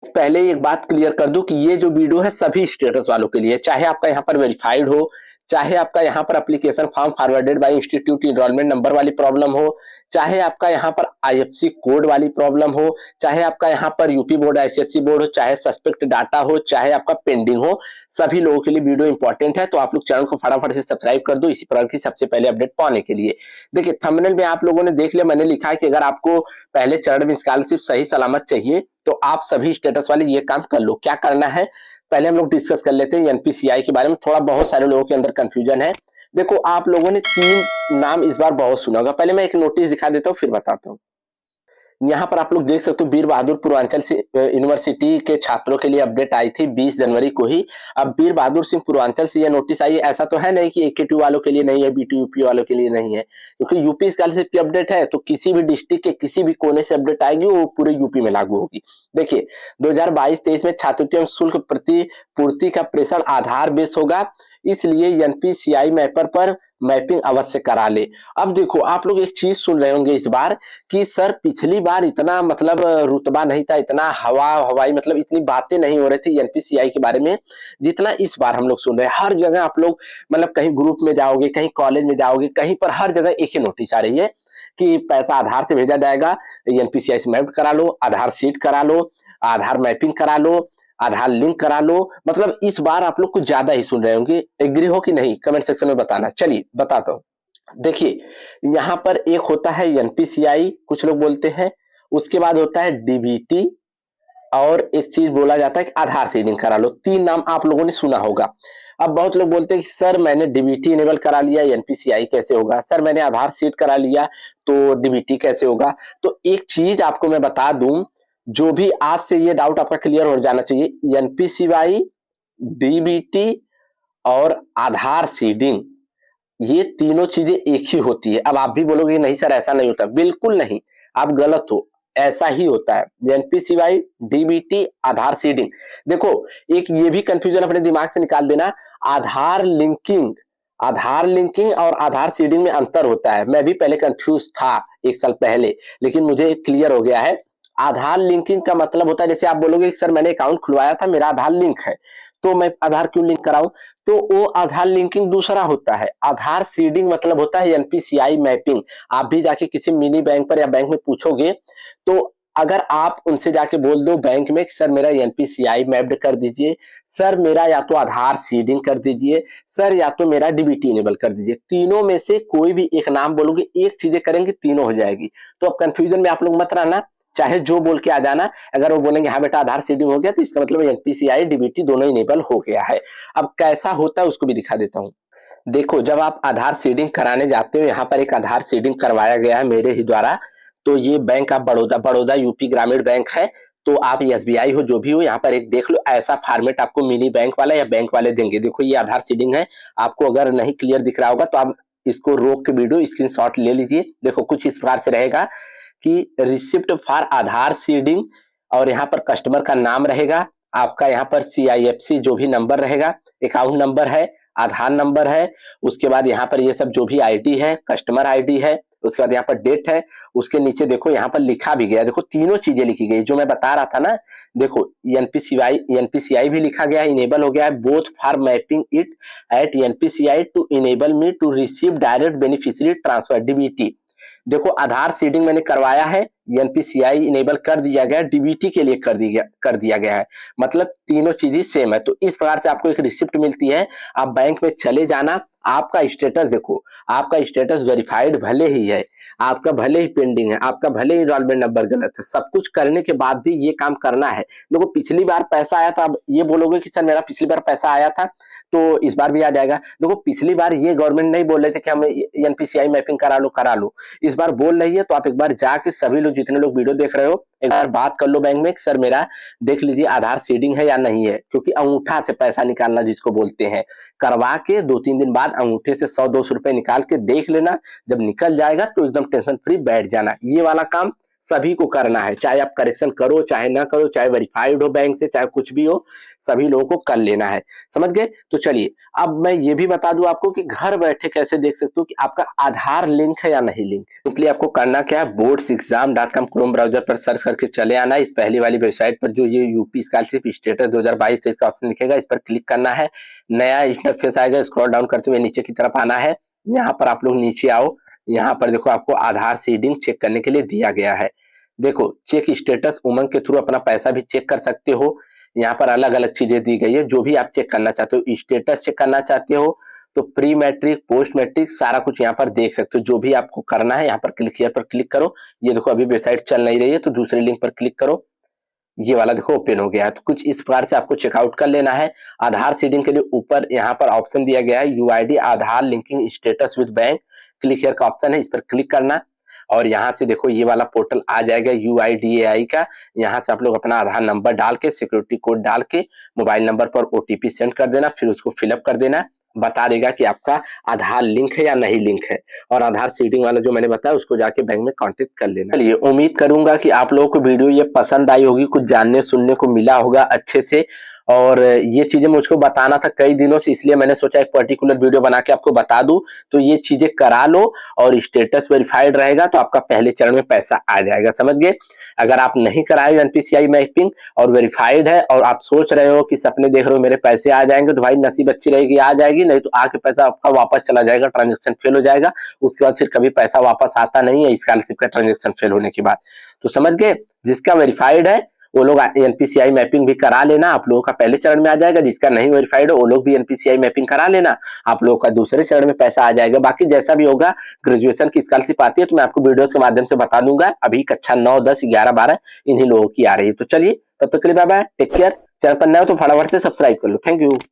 पहले ही एक बात क्लियर कर दूं कि ये जो वीडियो है सभी स्टेटस वालों के लिए, चाहे आपका यहाँ पर वेरीफाइड हो, चाहे आपका यहाँ पर application form forwarded bye institute enrolment number वाली प्रॉब्लम हो, चाहे आपका यहाँ पर आईएफसी कोड वाली प्रॉब्लम हो, चाहे आपका यहाँ पर यूपी बोर्ड आईसीएसई बोर्ड हो, चाहे सस्पेक्ट डाटा हो, चाहे आपका पेंडिंग हो, सभी लोगों के लिए वीडियो इंपॉर्टेंट है। तो आप लोग चैनल को फटाफट से सब्सक्राइब कर दो इसी प्रकार की सबसे पहले अपडेट पाने के लिए। देखिए थंबनेल में आप लोगों ने देख लिया, मैंने लिखा है कि अगर आपको पहले चरण में स्कॉलरशिप सही सलामत चाहिए तो आप सभी स्टेटस वाले ये काम कर लो। क्या करना है पहले हम लोग डिस्कस कर लेते हैं एनपीसीआई के बारे में, थोड़ा बहुत सारे लोगों के अंदर कंफ्यूजन है। देखो आप लोगों ने 3 नाम इस बार बहुत सुना होगा, पहले मैं एक नोटिस दिखा देता हूँ फिर बताता हूँ। यहाँ पर आप लोग देख सकते हो वीर बहादुर पूर्वांचल से यूनिवर्सिटी के छात्रों के लिए अपडेट आई थी 20 जनवरी को ही। अब वीर बहादुर सिंह पूर्वांचल से ये नोटिस आई है, ऐसा तो है नहीं कि एकेटी वालों के लिए नहीं है, बीटी यूपी वालों के लिए नहीं है, क्योंकि यूपी स्कॉलरशिप की अपडेट है तो किसी भी डिस्ट्रिक्ट के किसी भी कोने से अपडेट आएगी वो पूरे यूपी में लागू होगी। देखिए 2022-23 में छात्रवृत्ति शुल्क प्रतिपूर्ति का प्रेषण आधार बेस होगा, इसलिए एनपीसीआई मैपर पर मैपिंग अवश्य करा ले। अब देखो आप लोग एक चीज सुन रहे होंगे इस बार कि सर पिछली बार इतना मतलब रुतबा नहीं था, इतना हवाई मतलब इतनी बातें नहीं हो रही थी एनपीसीआई के बारे में जितना इस बार हम लोग सुन रहे हैं। हर जगह आप लोग मतलब कहीं ग्रुप में जाओगे, कहीं कॉलेज में जाओगे, कहीं पर हर जगह एक ही नोटिस आ रही है कि पैसा आधार से भेजा जाएगा, एनपीसीआई से मैप करा लो, आधार सीट करा लो, आधार मैपिंग करा लो, आधार लिंक करा लो। मतलब इस बार आप लोग कुछ ज्यादा ही सुन रहे होंगे, एग्री हो कि नहीं कमेंट सेक्शन में बताना। चलिए बताता हूँ। देखिए यहाँ पर एक होता है एनपीसीआई कुछ लोग बोलते हैं, उसके बाद होता है डीबीटी, और एक चीज बोला जाता है कि आधार सीडिंग करा लो। 3 नाम आप लोगों ने सुना होगा। अब बहुत लोग बोलते हैं कि सर मैंने डीबीटी इनेबल करा लिया, एनपीसीआई कैसे होगा? सर मैंने आधार सीड करा लिया तो डीबीटी कैसे होगा? तो एक चीज आपको मैं बता दूं, जो भी आज से ये डाउट आपका क्लियर हो जाना चाहिए, एनपीसीआई, डीबीटी और आधार सीडिंग ये तीनों चीजें एक ही होती है। अब आप भी बोलोगे नहीं सर ऐसा नहीं होता, बिल्कुल नहीं, आप गलत हो, ऐसा ही होता है। एनपीसीआई, डीबीटी, आधार सीडिंग। देखो एक ये भी कंफ्यूजन अपने दिमाग से निकाल देना, आधार लिंकिंग, आधार लिंकिंग और आधार सीडिंग में अंतर होता है। मैं भी पहले कंफ्यूज था 1 साल पहले, लेकिन मुझे क्लियर हो गया है। आधार लिंकिंग का मतलब होता है जैसे आप बोलोगे सर मैंने अकाउंट खुलवाया था, मेरा आधार लिंक है, तो मैं आधार क्यों लिंक कराऊं? तो वो आधार लिंकिंग दूसरा होता है। आधार सीडिंग मतलब होता है एनपीसीआई मैपिंग। आप भी जाके किसी मिनी बैंक पर या बैंक में पूछोगे तो अगर आप उनसे जाके बोल दो बैंक में सर मेरा एनपीसीआई मैप्ड कर दीजिए, सर मेरा या तो आधार सीडिंग कर दीजिए, सर या तो मेरा डीबीटी इनेबल कर दीजिए, तीनों में से कोई भी एक नाम बोलोगे, एक चीजें करेंगे तीनों हो जाएगी। तो अब कंफ्यूजन में आप लोग मत रहना, चाहे जो बोल के आ जाना। अगर वो बोलेंगे हाँ बेटा आधार सीडिंग हो गया तो इसका मतलब एनपीसीआई डीबीटी दोनों इनेबल हो गया है। अब कैसा होता है उसको भी दिखा देता हूँ। देखो जब आप आधार सीडिंग कराने जाते हो, यहाँ पर एक आधार सीडिंग करवाया गया है मेरे ही द्वारा। तो ये बैंक आप बड़ौदा यूपी ग्रामीण बैंक है, तो आप एसबीआई हो जो भी हो, यहाँ पर एक देख लो ऐसा फॉर्मेट आपको मिनी बैंक वाला या बैंक वाले देंगे। देखो ये आधार सीडिंग है, आपको अगर नहीं क्लियर दिख रहा होगा तो आप इसको रोक के वीडियो स्क्रीनशॉट ले लीजिए। देखो कुछ इस प्रकार से रहेगा कि रिसिप्ट फॉर आधार सीडिंग, और यहाँ पर कस्टमर का नाम रहेगा, आपका यहाँ पर सीआईएफसी जो भी नंबर रहेगा, अकाउंट नंबर है, आधार नंबर है, उसके बाद यहाँ पर ये सब जो भी आईडी है, कस्टमर आईडी है, उसके बाद यहाँ पर डेट है, उसके नीचे देखो यहाँ पर लिखा भी गया, देखो तीनों चीजें लिखी गई जो मैं बता रहा था ना। देखो एनपीसीआई भी लिखा गया है, इनेबल हो गया है, both for mapping it at NPCI to enable me to receive direct beneficiary transfer DBT. देखो आधार सीडिंग मैंने करवाया है, एनपीसीआई इनेबल कर दिया गया, डीबीटी के लिए कर दिया गया है, मतलब तीनों चीजें सेम है। तो इस प्रकार से आपको एक रिसिप्ट मिलती है, आप बैंक में चले जाना, आपका स्टेटस देखो, आपका स्टेटस वेरीफाइड भले ही है, आपका भले ही पेंडिंग है, आपका भले ही एनरोलमेंट नंबर गलत है, सब कुछ करने के बाद भी ये काम करना है। देखो पिछली बार पैसा आया था, अब ये बोलोगे कि सर मेरा पिछली बार पैसा आया था तो इस बार भी आ जाएगा। देखो पिछली बार ये गवर्नमेंट नहीं बोल रहे थे कि हम एनपीसीआई मैपिंग करा लो, इस बार बोल रही है। तो आप एक बार जाके सभी लोग जितने लोग वीडियो देख रहे हो एक बार बात कर लो बैंक में कि सर मेरा देख लीजिए आधार सीडिंग है या नहीं है, क्योंकि अंगूठा से पैसा निकालना जिसको बोलते हैं, करवा के 2-3 दिन बाद अंगूठे से 100-200 रुपए निकाल के देख लेना, जब निकल जाएगा तो एकदम टेंशन फ्री बैठ जाना। ये वाला काम सभी को करना है, चाहे आप करेक्शन करो चाहे ना करो, चाहे वेरीफाइड हो बैंक से, चाहे कुछ भी हो, सभी लोगों को कर लेना है। समझ गए? तो चलिए अब मैं ये भी बता दूं आपको कि घर बैठे कैसे देख सकते हो कि आपका आधार लिंक है या नहीं लिंक। सिंपली आपको करना क्या है, boardsexam.com क्रोम ब्राउजर पर सर्च करके चले आना। इस पहली वाली वेबसाइट पर जो ये यूपी स्कॉलरशिप स्टेटस 2022 का ऑप्शन दिखेगा, इस पर क्लिक करना है। नया इंटरफेस आएगा, स्क्रॉल डाउन करते हुए नीचे की तरफ आना है। यहाँ पर आप लोग नीचे आओ, यहाँ पर देखो आपको आधार सीडिंग चेक करने के लिए दिया गया है। देखो चेक स्टेटस उमंग के थ्रू अपना पैसा भी चेक कर सकते हो। यहाँ पर अलग अलग चीजें दी गई है, जो भी आप चेक करना चाहते हो, स्टेटस चेक करना चाहते हो तो प्री मैट्रिक पोस्ट मैट्रिक सारा कुछ यहाँ पर देख सकते हो। जो भी आपको करना है यहाँ पर क्लिक हियर पर क्लिक करो। ये देखो अभी वेबसाइट चल नहीं रही है तो दूसरे लिंक पर क्लिक करो, ये वाला देखो ओपन हो गया है। तो कुछ इस प्रकार से आपको चेकआउट कर लेना है। आधार सीडिंग के लिए ऊपर यहाँ पर ऑप्शन दिया गया है UID Aadhaar linking status with bank, click here का ऑप्शन है, इस पर क्लिक करना और यहाँ से देखो ये वाला पोर्टल आ जाएगा यूआईडीएआई का। यहाँ से आप लोग अपना आधार नंबर डाल के सिक्योरिटी कोड डाल के मोबाइल नंबर पर ओटीपी सेंड कर देना, फिर उसको फिलअप कर देना। बता देगा कि आपका आधार लिंक है या नहीं लिंक है। और आधार सीडिंग वाला जो मैंने बताया उसको जाके बैंक में कांटेक्ट कर लेना। चलिए उम्मीद करूंगा कि आप लोगों को वीडियो ये पसंद आई होगी, कुछ जानने सुनने को मिला होगा अच्छे से। और ये चीजें मुझको बताना था कई दिनों से, इसलिए मैंने सोचा एक पर्टिकुलर वीडियो बना के आपको बता दूं। तो ये चीजें करा लो और स्टेटस वेरीफाइड रहेगा तो आपका पहले चरण में पैसा आ जाएगा। समझ गए? अगर आप नहीं कराए हो एनपीसीआई मैपिंग और वेरीफाइड है और आप सोच रहे हो कि सपने देख रहे हो मेरे पैसे आ जाएंगे, तो भाई नसीब अच्छी रहेगी आ जाएगी, नहीं तो आके पैसा आपका वापस चला जाएगा, ट्रांजेक्शन फेल हो जाएगा। उसके बाद फिर कभी पैसा वापस आता नहीं है स्कॉलरशिप का ट्रांजेक्शन फेल होने के बाद। तो समझ गए? जिसका वेरीफाइड है वो लोग एनपीसीआई मैपिंग भी करा लेना, आप लोगों का पहले चरण में आ जाएगा। जिसका नहीं वेरीफाइड हो वो लोग भी एनपीसीआई मैपिंग करा लेना, आप लोगों का दूसरे चरण में पैसा आ जाएगा। बाकी जैसा भी होगा, ग्रेजुएशन की स्कॉलरशिप आती है तो मैं आपको वीडियोस के माध्यम से बता दूंगा। अभी कक्षा 9, 10, 11, 12 इन्हीं लोगों की आ रही है। तो चलिए तब तक के लिए bye bye, take care. Channel पर नए हो तो फटाफट से सब्सक्राइब कर लो। Thank you.